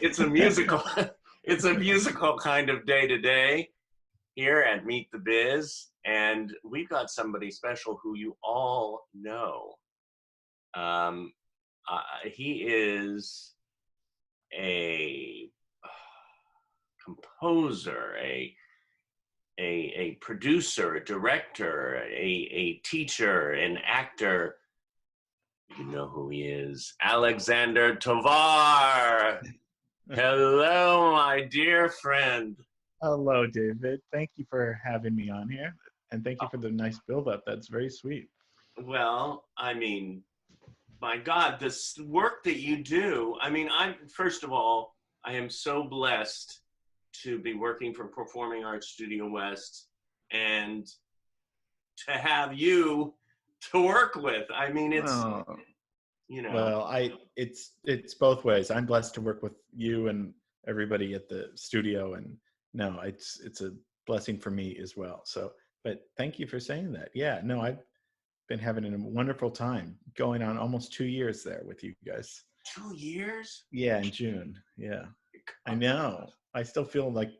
it's a musical, it's a musical kind of day to day here at Meet the Biz. And we've got somebody special who you all know. He is a composer, a producer, a director, a teacher, an actor. You know who he is. Alexander Tovar. Hello, my dear friend. Hello, David. Thank you for having me on here. And thank you for the nice build-up. That's very sweet. Well, I mean, my God, this work that you do, I mean, first of all, I am so blessed to be working for Performing Arts Studio West and to have you to work with. I mean, it's, you know. Well, it's both ways. I'm blessed to work with you and everybody at the studio, and no, it's a blessing for me as well. So, but thank you for saying that. Yeah, no, I've been having a wonderful time, going on almost 2 years there with you guys. 2 years? Yeah, in June. Yeah, I know. I still feel like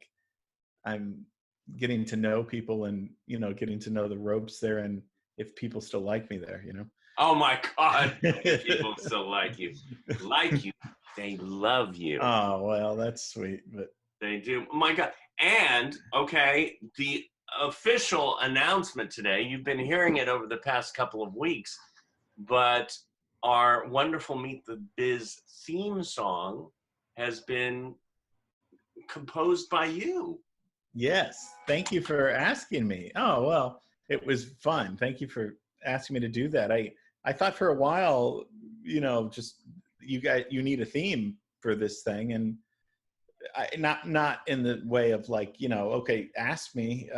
I'm getting to know people and, you know, getting to know the ropes there, and if people still like me there, you know. Oh my God, people still like you. Like you. They love you. Oh, well, that's sweet, but they do. Oh my God. And, okay, the official announcement today, you've been hearing it over the past couple of weeks, but our wonderful Meet the Biz theme song has been composed by you. Yes. Thank you for asking me. Oh, well, it was fun. Thank you for asking me to do that. I thought for a while, you know, just you need a theme for this thing, and not in the way of like, you know, okay, ask me.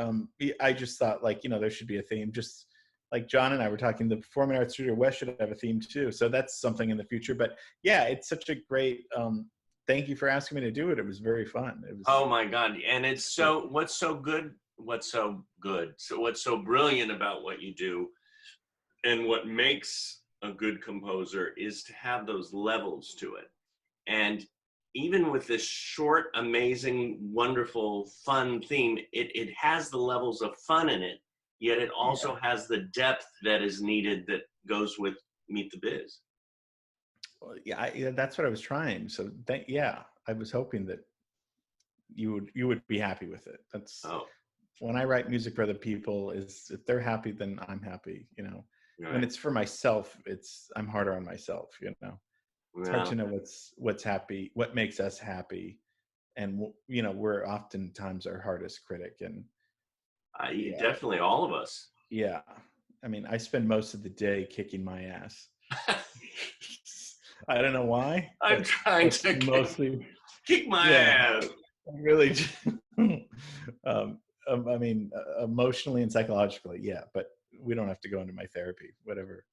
I just thought like, you know, there should be a theme, just like John and I were talking, the Performing Arts Studio West should have a theme too. So that's something in the future. But yeah, it's such a great, thank you for asking me to do it. It was very fun. It was, oh my God. And it's so, what's so brilliant about what you do and what makes a good composer is to have those levels to it. And even with this short, amazing, wonderful, fun theme, it has the levels of fun in it, yet it also has the depth that is needed that goes with Meet the Biz. Well, yeah, that's what I was trying. So I was hoping that you would be happy with it. That's when I write music for other people, is if they're happy, then I'm happy, you know. Right. When it's for myself, I'm harder on myself, you know. It's hard to know what's happy, what makes us happy, and you know, we're oftentimes our hardest critic. And definitely all of us. Yeah, I mean, I spend most of the day kicking my ass. I don't know why. I'm trying to mostly kick my ass. Really, I mean, emotionally and psychologically, yeah. But we don't have to go into my therapy. Whatever.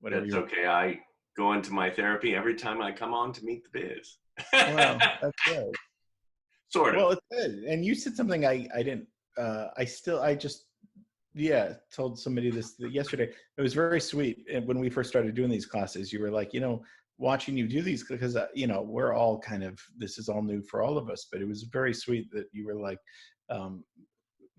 That's okay. I go into my therapy every time I come on to Meet the Biz. Well, that's good. Sort of. Well, it's good. And you said something I didn't. I just told somebody this yesterday. It was very sweet. And when we first started doing these classes, you were like, you know, watching you do these, because you know, we're all kind of, this is all new for all of us, but it was very sweet that you were like,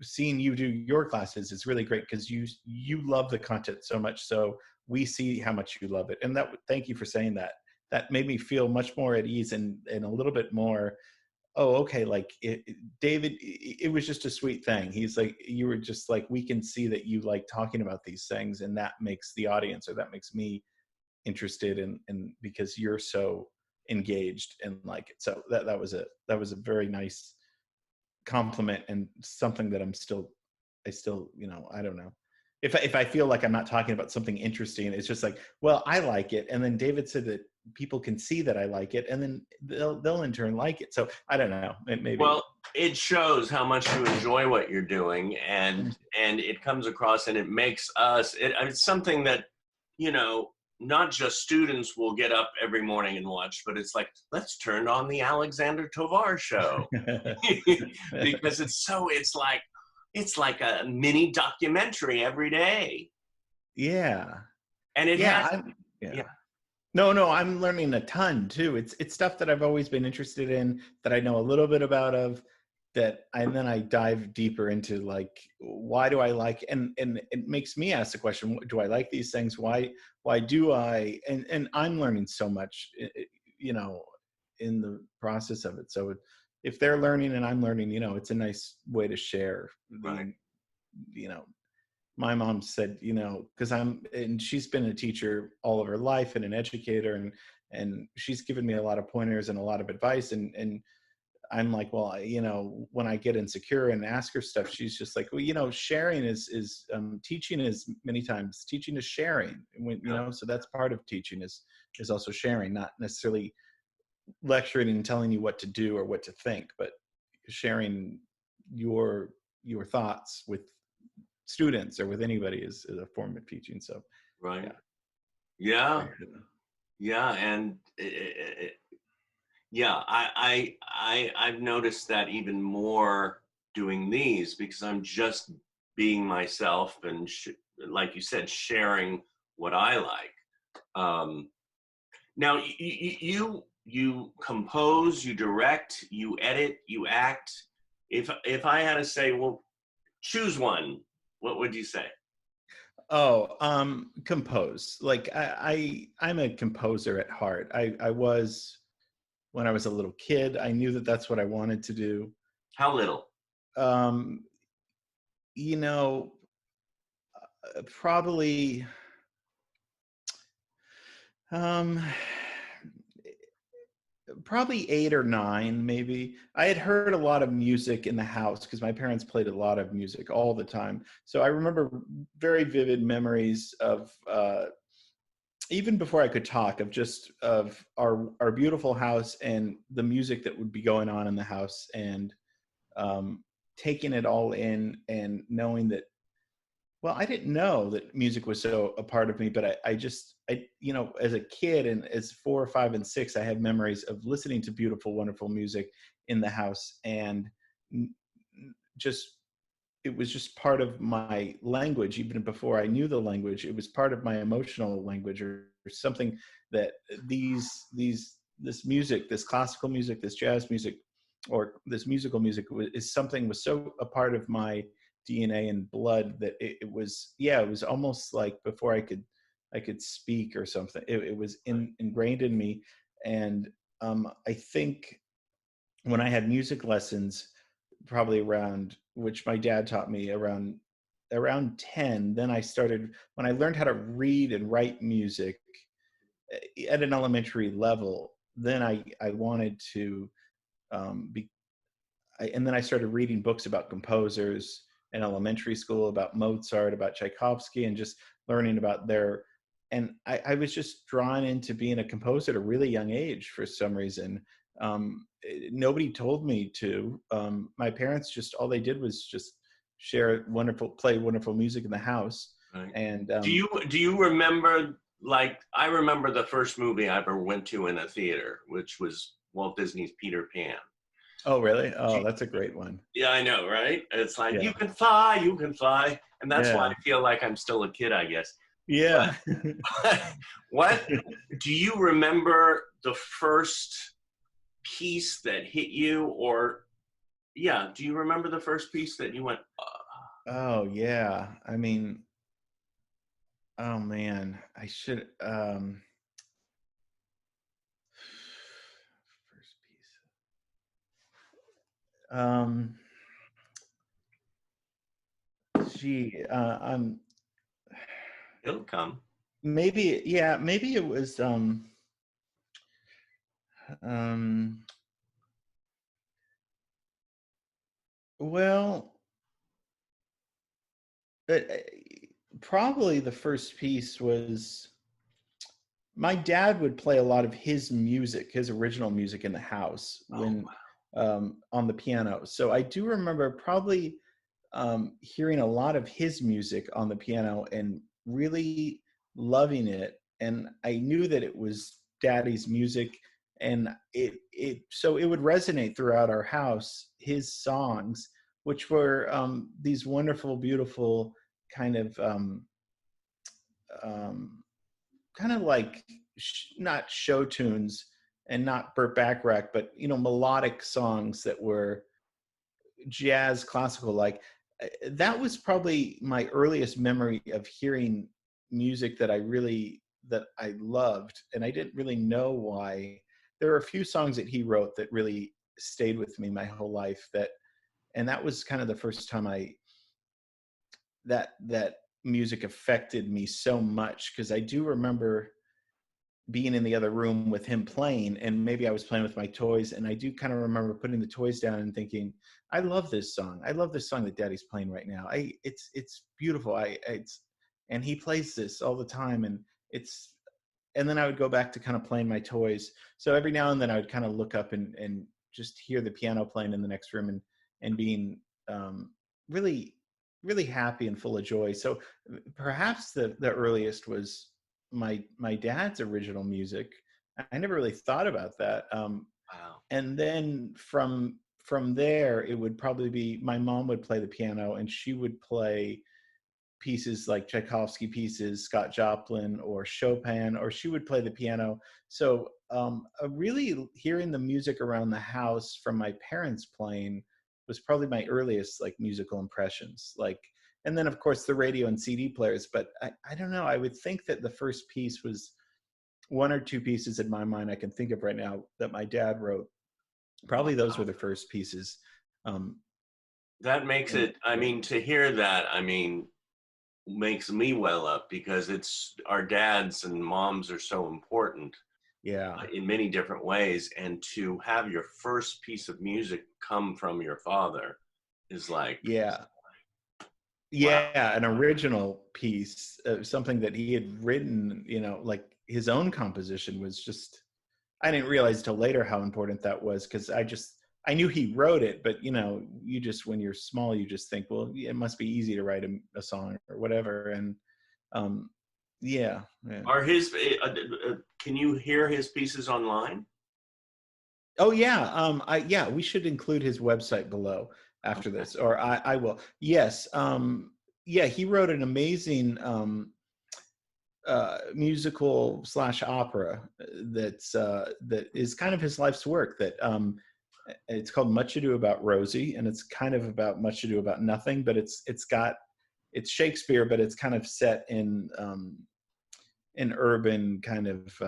seeing you do your classes is really great, because you love the content so much, so we see how much you love it. And thank you for saying that. That made me feel much more at ease and a little bit more, oh, okay, like David, it was just a sweet thing. He's like, you were just like, we can see that you like talking about these things, and that makes the audience, or that makes me interested in because you're so engaged and like it. So that was a very nice compliment, and something that I still, you know, I don't know. If I feel like I'm not talking about something interesting, it's just like, well, I like it. And then David said that people can see that I like it, and then they'll in turn like it. So I don't know. Maybe. Well, it shows how much you enjoy what you're doing, and it comes across, and it makes us, it's something that, you know, not just students will get up every morning and watch, but it's like, let's turn on the Alexander Tovar show. Because it's like a mini documentary every day. Yeah. And it No, I'm learning a ton too. It's stuff that I've always been interested in, that I know a little bit about of, and then I dive deeper into, like, why do I like, and it makes me ask the question, do I like these things? Why do I? And I'm learning so much, you know, in the process of it. So if they're learning and I'm learning, it's a nice way to share Right. the, you know, my mom said, because and she's been a teacher all of her life and an educator, and she's given me a lot of pointers and a lot of advice, and I'm like, well, when I get insecure and ask her stuff, she's just like, well, sharing is teaching is many times teaching is sharing. When, Yeah. so that's part of teaching is also sharing, not necessarily lecturing and telling you what to do or what to think, but sharing your thoughts with students or with anybody is a form of teaching. So Right. yeah. Yeah. Yeah. And yeah, I've noticed that even more doing these, because I'm just being myself and like you said, sharing what I like. Um, Now you compose, you direct, you edit, you act. If I had to say, well, choose one, what would you say? Oh, compose. Like I'm a composer at heart. I was when I was a little kid. I knew that that's what I wanted to do. How little? Um, you know, probably um probably 8 or 9, maybe. I had heard a lot of music in the house because my parents played a lot of music all the time. So I remember very vivid memories of even before I could talk, of our beautiful house and the music that would be going on in the house, and taking it all in and knowing that, well, I didn't know that music was so a part of me, but as a kid and as 4, 5, and 6, I have memories of listening to beautiful, wonderful music in the house, and just it was just part of my language. Even before I knew the language, it was part of my emotional language, or something that this music, this classical music, this jazz music, or this musical music was so a part of my DNA and blood that it was, yeah, it was almost like before I could speak or something. It was ingrained in me. And I think when I had music lessons, probably around, which my dad taught me around 10, then I started, when I learned how to read and write music at an elementary level, then I wanted to be and then I started reading books about composers in elementary school, about Mozart, about Tchaikovsky, and just learning about their. And I was just drawn into being a composer at a really young age for some reason. Nobody told me to. My parents just, all they did was just play wonderful music in the house. Right. And Do you remember, like, I remember the first movie I ever went to in a theater, which was Walt Disney's Peter Pan. oh, really? Oh, that's a great one. Yeah, I know, right? It's like, Yeah, you can fly. And that's why yeah, I feel like I'm still a kid, I guess. yeah. But what do you remember the first piece that hit you? Or, yeah, do you remember the first piece that you went, Oh, yeah. I mean, oh man, I should first piece. Um gee, it'll come? maybe, yeah, maybe it was um well, probably the first piece was, my dad would play a lot of his music, his original music in the house Oh, when on the piano. So I do remember probably hearing a lot of his music on the piano and really loving it. And I knew that it was daddy's music, and so it would resonate throughout our house, his songs, which were these wonderful, beautiful kind of um, kind of like not show tunes and not Burt Bacharach, but melodic songs that were jazz, classical. Like that was probably my earliest memory of hearing music that I loved, and I didn't really know why. There are a few songs that he wrote that really stayed with me my whole life. And that was kind of the first time that music affected me so much, because I do remember being in the other room with him playing, and maybe I was playing with my toys, and I do kind of remember putting the toys down and thinking, I love this song. I love this song that Daddy's playing right now. It's beautiful. And he plays this all the time, and then I would go back to kind of playing my toys. So every now and then I would kind of look up and just hear the piano playing in the next room, and being really, really happy and full of joy. So perhaps the earliest was my dad's original music. I never really thought about that. Wow. And then from there, it would probably be my mom would play the piano, and she would play pieces like Tchaikovsky pieces, Scott Joplin or Chopin, or she would play the piano. So really hearing the music around the house from my parents playing was probably my earliest like musical impressions. Like, and then of course the radio and CD players. But I don't know. I would think that the first piece was one or two pieces in my mind I can think of right now that my dad wrote. Probably those were the first pieces. That makes it, I mean, to hear that, I mean, makes me well up, because it's our dads and moms are so important in many different ways, and to have your first piece of music come from your father is like wow. An original piece, something that he had written, like his own composition, was just, I didn't realize till later how important that was, because I knew he wrote it, but you just, when you're small, you just think, well, it must be easy to write a song or whatever. And Are his can you hear his pieces online? Oh yeah, we should include his website below after this, or I will. Yes, he wrote an amazing musical / opera that is kind of his life's work. That it's called Much Ado About Rosie, and it's kind of about much ado about nothing, but it's Shakespeare, but it's kind of set in urban kind of.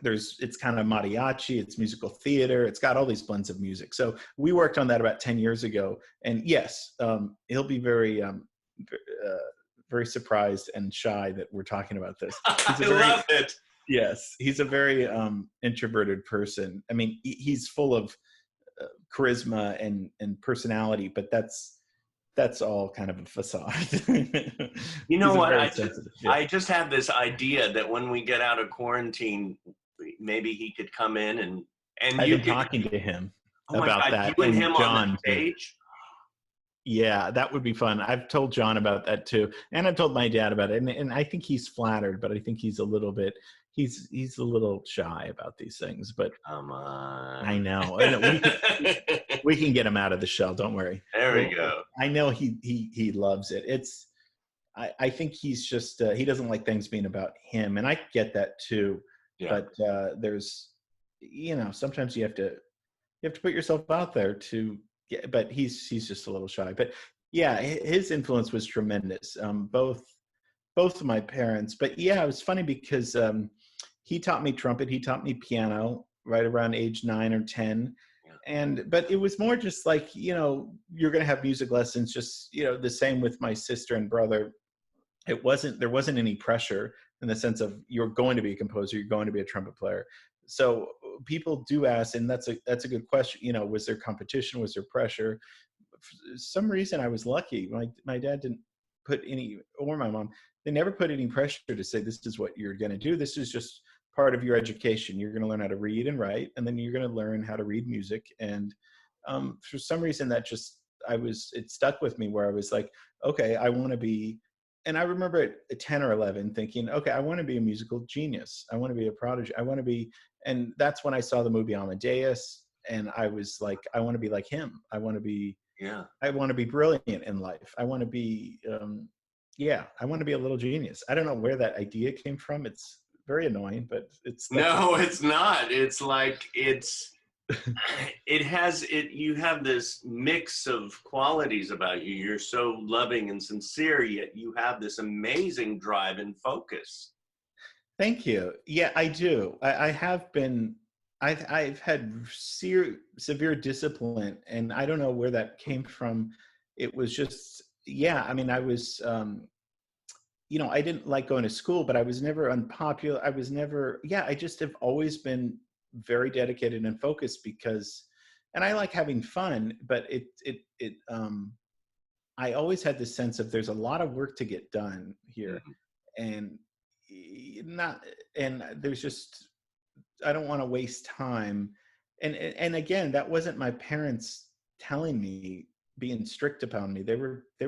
It's kind of mariachi, it's musical theater, it's got all these blends of music. So we worked on that about 10 years ago, and yes, he'll be very very surprised and shy that we're talking about this. I love it. Yes, he's a very introverted person. I mean, he's full of charisma and personality, but that's all kind of a facade. You know what? I just have this idea that when we get out of quarantine, maybe he could come in and I've been talking to him about that. You and him on the stage. Yeah, that would be fun. I've told John about that too, and I've told my dad about it, and I think he's flattered, but I think he's a little shy about these things. But come on, I know. We can get him out of the shell. Don't worry. There we go. I know he loves it. I think he's just he doesn't like things being about him, and I get that too. Yeah. But there's sometimes you have to put yourself out there to. Yeah, but he's just a little shy. But yeah, his influence was tremendous. Both of my parents. But yeah, it was funny because he taught me trumpet. He taught me piano right around age 9 or 10. But it was more just like, you're going to have music lessons, just, the same with my sister and brother. There wasn't any pressure in the sense of you're going to be a composer, you're going to be a trumpet player. So people do ask, and that's a good question. Was there competition? Was there pressure? For some reason, I was lucky. My dad didn't put any, or my mom, they never put any pressure to say, this is what you're going to do. This is just part of your education. You're going to learn how to read and write, and then you're going to learn how to read music. And for some reason, it stuck with me, where I was like, okay, I want to be. And I remember at 10 or 11 thinking, okay, I want to be a musical genius. I want to be a prodigy. I want to be, and that's when I saw the movie Amadeus, and I was like, I want to be like him. I want to be brilliant in life. I want to be, I want to be a little genius. I don't know where that idea came from. It's very annoying, but that's No, it's not. It's like you have this mix of qualities about you. You're so loving and sincere, yet you have this amazing drive and focus. Thank you. Yeah, I do. I have been. I've had severe discipline, and I don't know where that came from. It was just, yeah. I mean, I was, I didn't like going to school, but I was never unpopular. I was never. Yeah, I just have always been very dedicated and focused because, and I like having fun, but I always had this sense of there's a lot of work to get done here, Mhm. and not, and there's just, I don't want to waste time. And again, that wasn't my parents telling me, being strict upon me. They were, they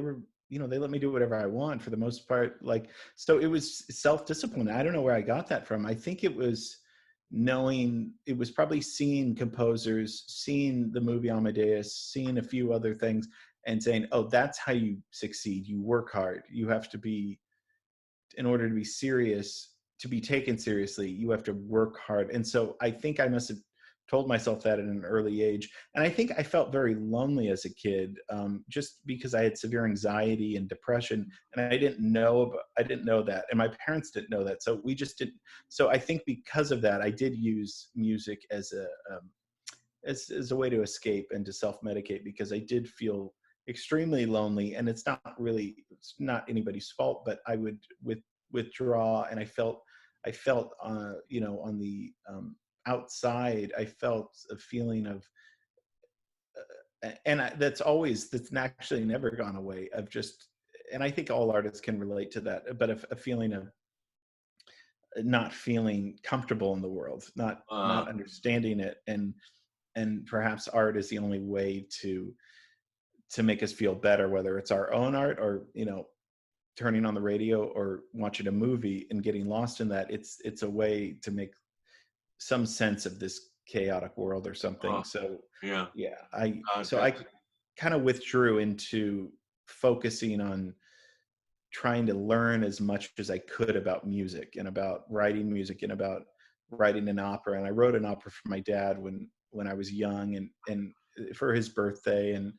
let me do whatever I want for the most part. Like, so it was self-discipline. I don't know where I got that from. I think it was probably seeing composers, seeing the movie Amadeus, seeing a few other things, and saying, oh, that's how you succeed. You work hard. You have to be, in order to be serious, to be taken seriously, you have to work hard. And so I think I must have told myself that at an early age. And I think I felt very lonely as a kid, just because I had severe anxiety and depression, and I didn't know that, and my parents didn't know that. So we just didn't. So I think because of that, I did use music as a way to escape and to self-medicate, because I did feel extremely lonely. And it's not anybody's fault, but I would withdraw, and I felt on the outside, I felt a feeling of, that's actually never gone away, of just, and I think all artists can relate to that, but a feeling of not feeling comfortable in the world, Uh, not understanding it, and perhaps art is the only way to make us feel better, whether it's our own art, or turning on the radio or watching a movie and getting lost in that. It's a way to make some sense of this chaotic world or something. uh, So yeah. yeah, I That's kind of withdrew into focusing on trying to learn as much as I could about music, and about writing music, and about writing an opera. And I wrote an opera for my dad when I was young, and for his birthday. And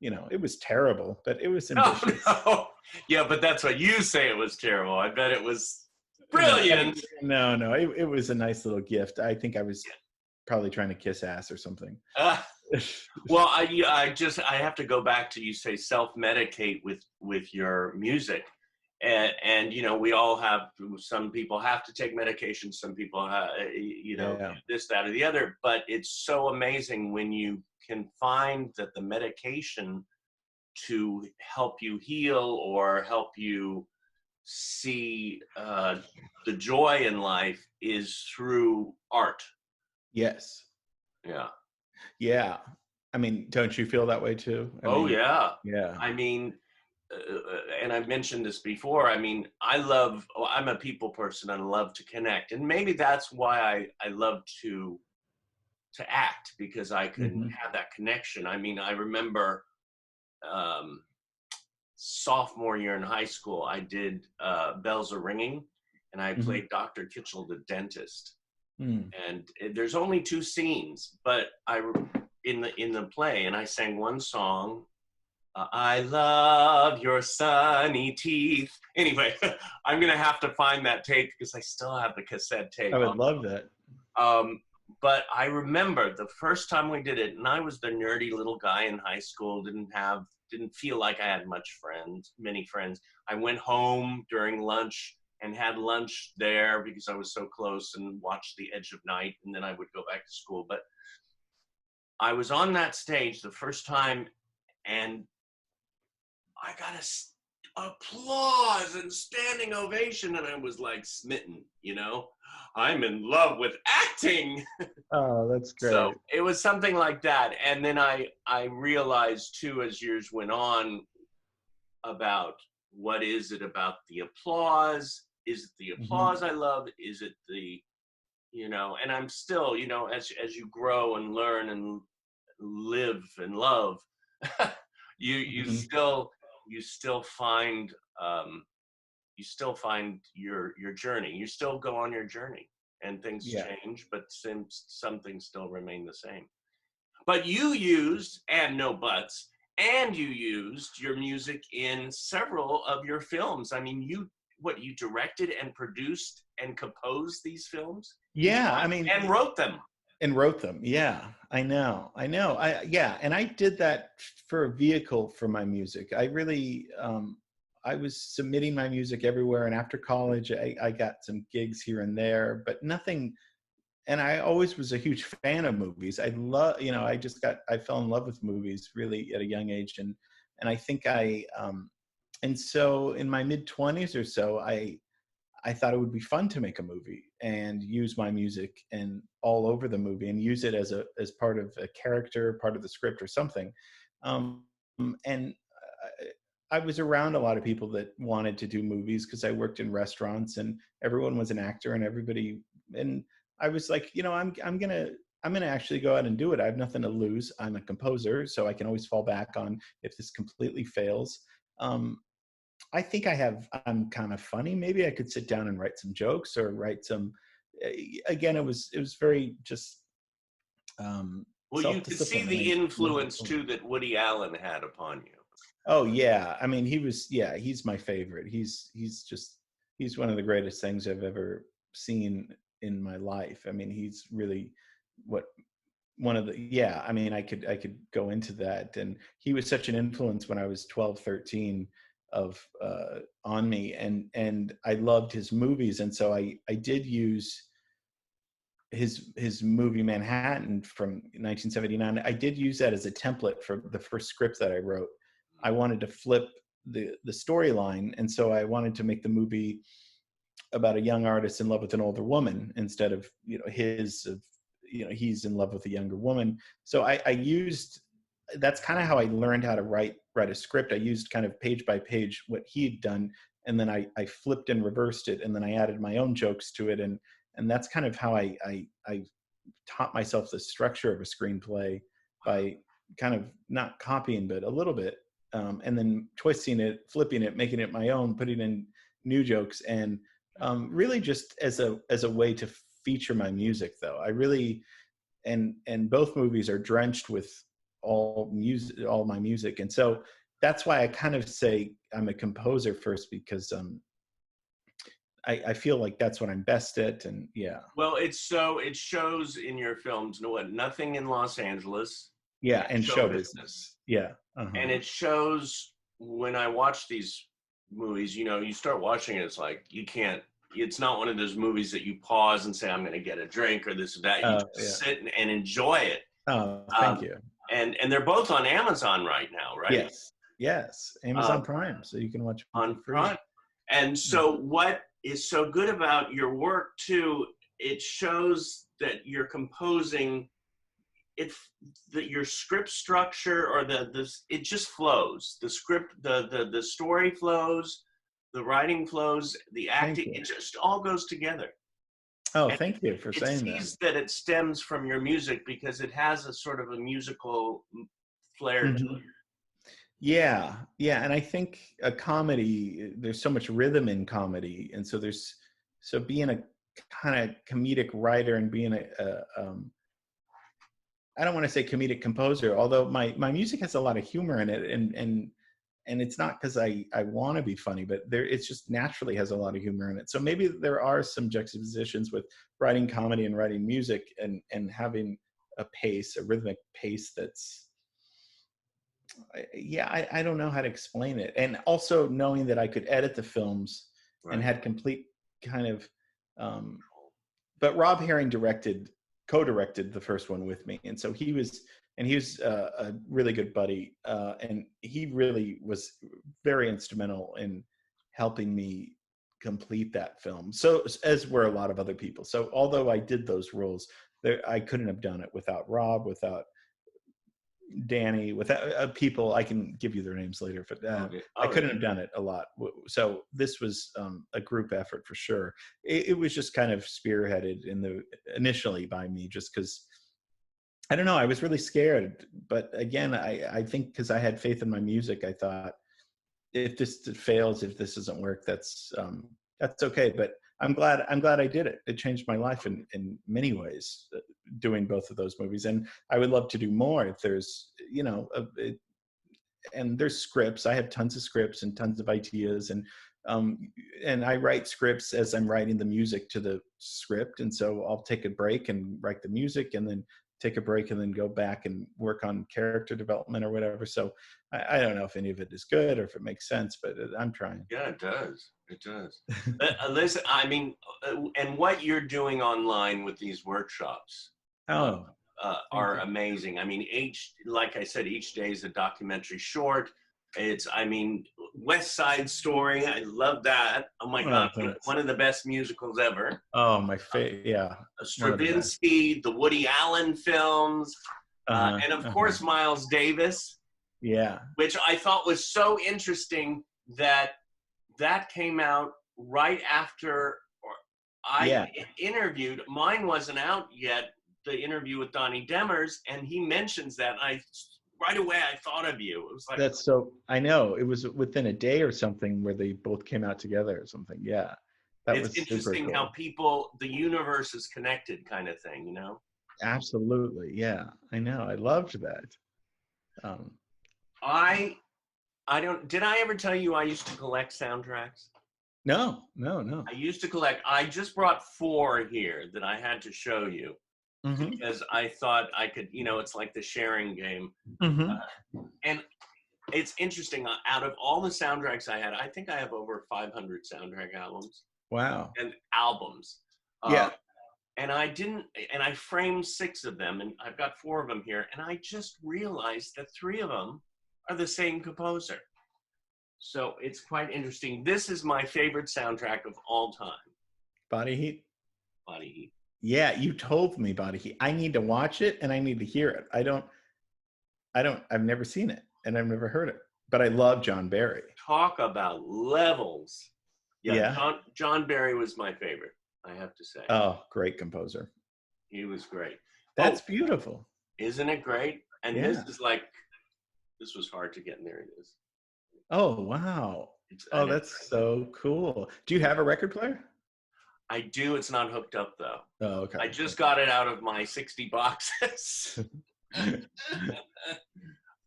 it was terrible, but it was oh ambitious. no. Yeah, but that's what you say. It was terrible. I bet it was No, brilliant. no, it was a nice little gift. I think I was probably trying to kiss ass or something. Uh, well, I have to go back to, you say self-medicate with your music, and we all have, some people have to take medication, some people have, Yeah. this, that, or the other. But it's so amazing when you can find that the medication to help you heal or help you see the joy in life is through art. Yes. Yeah. Yeah. I mean, don't you feel that way too? I Oh mean, yeah. yeah. I mean, and I've mentioned this before. I mean, I'm a people person and love to connect, and maybe that's why I love to act, because I can Hmm. have that connection. I mean, I remember um, sophomore year in high school, I did Bells Are Ringing, and I Hmm. played Dr. Kitchell, the dentist. Mm. And there's only two scenes, but in the play, and I sang one song. I love your sunny teeth. Anyway, I'm gonna have to find that tape because I still have the cassette I tape would on. love that. But I remember the first time we did it, and I was the nerdy little guy in high school. Didn't feel like I had many friends. I went home during lunch and had lunch there because I was so close, and watched The Edge of Night, and then I would go back to school. But I was on that stage the first time, and I got applause and standing ovation, and I was like smitten. I'm in love with acting. Oh, that's So great. it was something like that. And then I realized too, as years went on, about what is it about the applause? Is it the Hmm. applause I love? Is it and I'm still, as you grow and learn and live and love, you Hmm. still find you still find your journey. You still go on your journey, and things Yeah. change, but some things still remain the same. But you used, and no buts, and you used your music in several of your films. I mean, you directed and produced and composed these films? Yeah, I mean, And wrote them. and wrote them. Yeah, I know. Yeah, and I did that for a vehicle for my music. I really, I was submitting my music everywhere, and after college, I got some gigs here and there, but nothing. And I always was a huge fan of movies. I love, I fell in love with movies really at a young age, and I think and so in my mid-20s or so, I thought it would be fun to make a movie and use my music and all over the movie and use it as part of a character, part of the script or something. Um, and I was around a lot of people that wanted to do movies because I worked in restaurants and everyone was an actor and everybody. And I was like, I'm gonna actually go out and do it. I have nothing to lose. I'm a composer, so I can always fall back on if this completely fails. Um, I think I'm kind of funny. Maybe I could sit down and write some jokes or write some. Again, it was very just Well, you could see self-discipline. the influence too that Woody Allen had upon you. Oh yeah, I mean he's my favorite. He's one of the greatest things I've ever seen in my life. I mean he's really what one of the yeah. I mean I could go into that, and he was such an influence when I was 12, 13 of on me, and I loved his movies, and so I did use his movie Manhattan from 1979. I did use that as a template for the first script that I wrote. I wanted to flip the storyline, and so I wanted to make the movie about a young artist in love with an older woman instead of he's in love with a younger woman. So I used that's kind of how I learned how to write a script. I used kind of page by page what he had done, and then I flipped and reversed it, and then I added my own jokes to it, and that's kind of how I taught myself the structure of a screenplay by kind of not copying, but a little bit, and then twisting it, flipping it, making it my own, putting in new jokes, and really just as a way to feature my music. Though I really and both movies are drenched with all my music, and so that's why I kind of say I'm a composer first, because I feel like that's what I'm best at, and yeah. Well, it shows in your films, nothing in Los Angeles, Yeah, and show show business. business. Yeah. And it shows when I watch these movies, you start watching it, it's like it's not one of those movies that you pause and say, I'm going to get a drink or this or that. You just sit and enjoy it. Oh, thank you. And they're both on Amazon right now, right? Yes. Amazon Prime, so you can watch them on for free. Prime. And so what is so good about your work too, it shows that you're composing that your script structure or it just flows. The script, the story flows, the writing flows, the acting, it just all goes together. Oh, and thank you for saying that. It seems that it stems from your music because it has a sort of a musical flair to it. Yeah, and I think a comedy, there's so much rhythm in comedy, and so being a kind of comedic writer and being I don't want to say comedic composer, although my music has a lot of humor in it, and it's not because I want to be funny, but it's just naturally has a lot of humor in it. So maybe there are some juxtapositions with writing comedy and writing music, and having a rhythmic pace that's I don't know how to explain it. And also knowing that I could edit the films and had complete kind of but Rob Herring co-directed the first one with me, and so he was a really good buddy, and he really was very instrumental in helping me complete that film, so as were a lot of other people. So although I did those roles, I couldn't have done it without Rob, without Danny, without people. I can give you their names later, but I couldn't have done it a lot. So this was a group effort for sure. It was just kind of spearheaded initially by me, just because I don't know, I was really scared. But again, I think because I had faith in my music, I thought if this fails, if this doesn't work, that's okay. But I'm glad I did it. It changed my life in many ways, doing both of those movies. And I would love to do more if there's, and there's scripts. I have tons of scripts and tons of ideas, and I write scripts as I'm writing the music to the script. And so I'll take a break and write the music, and then take a break and then go back and work on character development or whatever. So I don't know if any of it is good or if it makes sense, but I'm trying. Yeah, it does. It does. Listen, I mean, and what you're doing online with these workshops are amazing. I mean, like I said, each day is a documentary short. I mean, West Side Story. I love that. Oh my God, one of the best musicals ever. Oh, my favorite. Yeah. Stravinsky, the Woody Allen films, and of course Miles Davis. Yeah. Which I thought was so interesting that came out right after I interviewed. Mine wasn't out yet. The interview with Donnie Demers, and he mentions that. Right away, I thought of you. It was like, that's so. I know it was within a day or something where they both came out together or something. Yeah, it's interesting how the universe is connected, kind of thing. You know. Absolutely. Yeah, I know. I loved that. I don't. Did I ever tell you I used to collect soundtracks? No. I used to collect. I just brought 4 here that I had to show you. Mm-hmm. Because I thought I could, it's like the sharing game. Mm-hmm. And it's interesting. Out of all the soundtracks I had, I think I have over 500 soundtrack albums. Wow. And albums. Yeah. And I framed 6 of them, and I've got 4 of them here. And I just realized that 3 of them are the same composer. So it's quite interesting. This is my favorite soundtrack of all time. Body Heat? Body Heat. Yeah, you told me Body Heat. I need to watch it and I need to hear it. I've never seen it and I've never heard it, but I love John Barry. Talk about levels. Yeah. John Barry was my favorite, I have to say. Oh, great composer. He was great. That's beautiful. Isn't it great? And this was hard to get, and there it is. Oh, wow. That's so cool. Do you have a record player? I do. It's not hooked up though. Oh, okay. I just got it out of my 60 boxes.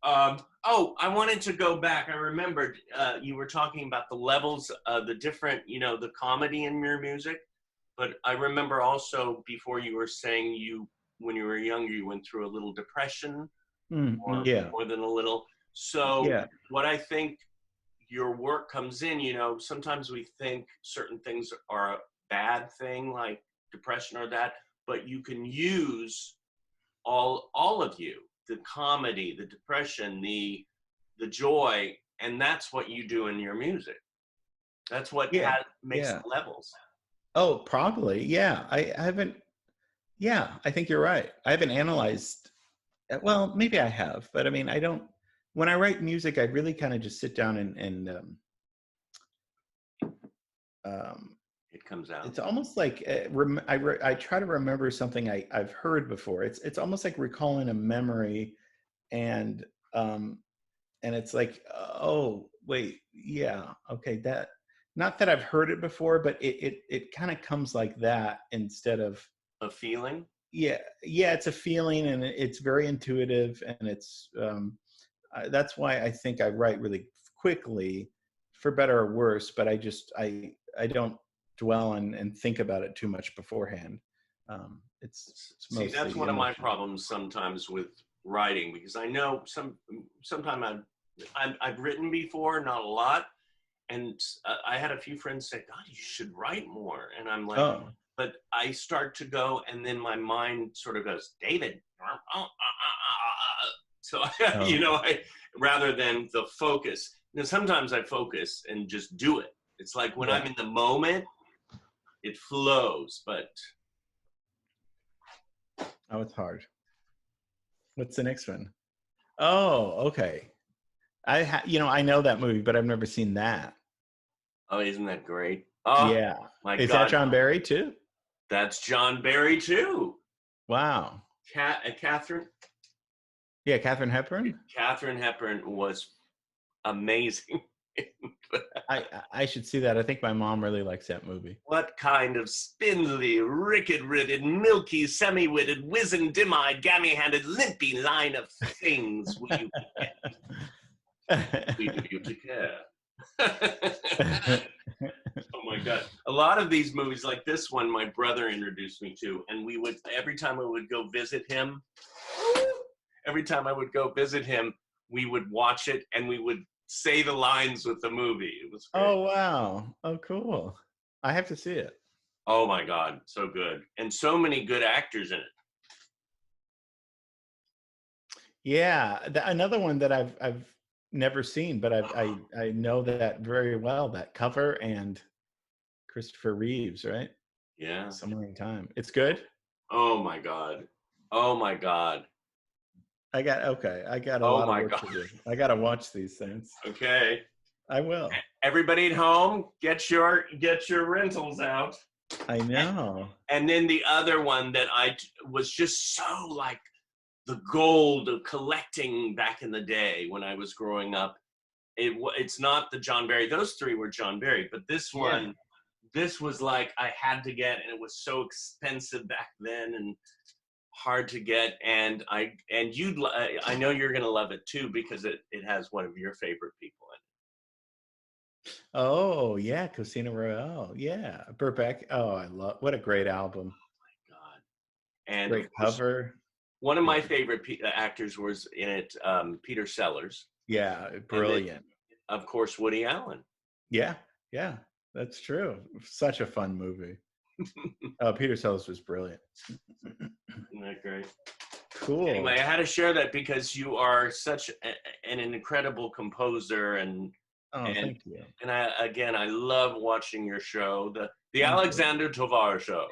I wanted to go back. I remembered you were talking about the levels, the different, the comedy in your music. But I remember also before you were saying when you were younger, you went through a little depression, more than a little. So what I think your work comes in, sometimes we think certain things are a bad thing, like depression or that, but you can use all of you, the comedy, the depression, the joy, and that's what you do in your music. That's what makes the levels. Oh, probably. Yeah. I think you're right. I haven't analyzed, well, maybe I have, but I mean, when I write music, I really kind of just sit down and it comes out. It's almost like I try to remember something I've heard before. It's almost like recalling a memory, and it's like, oh wait, yeah, okay, that, not that I've heard it before, but it kind of comes like that instead of a feeling. Yeah, it's a feeling, and it's very intuitive, and it's that's why I think I write really quickly, for better or worse. But I don't dwell on and think about it too much beforehand. It's mostly that's one of my problems sometimes with writing, because I know sometimes I've written before, not a lot, and I had a few friends say, "God, you should write more," and I'm like, but I start to go, and then my mind sort of goes, "David," so I rather than the focus. Sometimes I focus and just do it. It's like when I'm in the moment, it flows, but. Oh, it's hard. What's the next one? Oh, okay. I know that movie, but I've never seen that. Oh, isn't that great? Oh, yeah. Is that John Barry too? That's John Barry too. Wow. Catherine? Yeah, Katharine Hepburn? Katharine Hepburn was amazing I should see that. I think my mom really likes that movie. What kind of spindly, rickety-ridden, milky, semi-witted, wizened, dim-eyed, gammy-handed, limpy line of things will you we do you to care? Oh my God. A lot of these movies, like this one, my brother introduced me to, and we would, every time I would go visit him, we would watch it and we would say the lines with the movie. It was great. Oh, wow. Oh, cool. I have to see it. Oh my God, so good. And so many good actors in it. Yeah, another one that I've never seen, but I know that very well. That cover and Christopher Reeves, right? Yeah. Somewhere in Time. It's good. Oh my God. Oh my God. I got a Oh lot of my work God. to do. I got to watch these things. Okay. I will. Everybody at home, get your rentals out. I know. And then the other one that was just so like the gold of collecting back in the day when I was growing up. It's not the John Barry. Those three were John Barry, but this one, this was like I had to get, and it was so expensive back then and hard to get. And I know you're gonna love it too because it has one of your favorite people in it. Oh yeah, Casino Royale. Yeah, Burbeck. Oh, what a great album. God. And Great cover. One of my favorite actors was in it, Peter Sellers. Yeah, brilliant. Then, of course, Woody Allen. Yeah, that's true. Such a fun movie. Peter Sellers was brilliant. Isn't that great? Cool. Anyway, I had to share that because you are such an incredible composer, and thank you. And I love watching your show, the Alexander Tovar Show.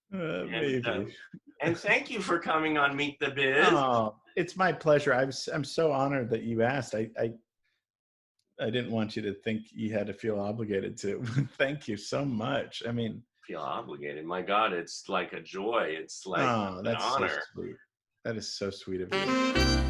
Maybe. And thank you for coming on Meet the Biz. Oh, it's my pleasure. I'm so honored that you asked. I didn't want you to think you had to feel obligated to. Thank you so much. I mean, feel obligated. My God, it's like a joy. It's like an that's honor. so sweet. That is so sweet of you.